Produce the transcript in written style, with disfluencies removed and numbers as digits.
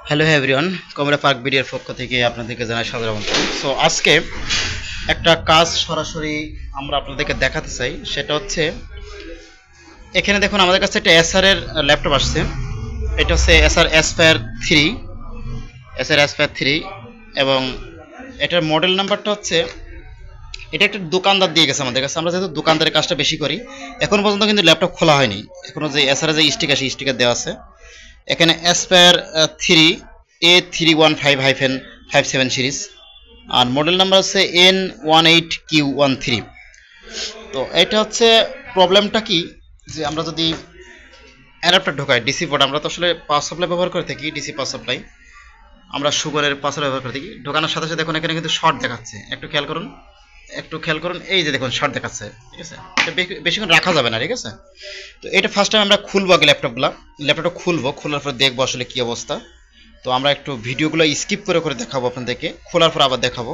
Hello everyone, কমরা park ভিডিওর পক্ষ থেকে আপনাদেরকে জানাই সাদর আমন্ত্রণ। সো আজকে একটা কাজ সরাসরি আমরা আপনাদেরকে দেখাতে চাই, সেটা হচ্ছে এখানে দেখুন আমাদের কাছে একটা এসআর এর ল্যাপটপ আসছে। এটা হচ্ছে এসআর এসফায়ার 3, এসআর এসফায়ার 3 এবং এটার মডেল নাম্বারটা হচ্ছে, এটা একটা দোকানদার দিয়ে গেছে আমাদের কাছে। আমরা যেহেতু দোকানদারের কাজটা বেশি করি, এখন পর্যন্ত কিন্তু ল্যাপটপ খোলা হয়নি। এখনো যে এসআর যে স্টিকার, সেই স্টিকার দেওয়া আছে। এখানে অ্যাসপায়ার 3 A315-57 সিরিজ, আর মডেল নাম্বার হচ্ছে N18Q13। তো এটা হচ্ছে প্রবলেমটা কি, যে আমরা যদি অ্যাডাপ্টার ঢোকাই ডিসি পোর্ট, আমরা তো আসলে পাওয়ার সাপ্লাই ব্যবহার করে থাকি, ডিসি পাওয়ার সাপ্লাই আমরা সুগারের পাওয়ার ব্যবহার করে থাকি। ঢোকানোর সাথে সাথে দেখুন এখানে কিন্তু শর্ট দেখাচ্ছে। একটু খেয়াল করুন, এই যে দেখুন শর্ট দেখাচ্ছে। ঠিক আছে, এটা বেশিক্ষণ রাখা যাবে না। ঠিক আছে, তো এটা ফার্স্ট টাইম আমরা খুলবো আগে ল্যাপটপটা খুলবো, খোলার পর দেখবো আসলে কি অবস্থা। তো আমরা একটু ভিডিওগুলো স্কিপ করে দেখাবো আপনাদেরকে, খোলার পর আবার দেখাবো।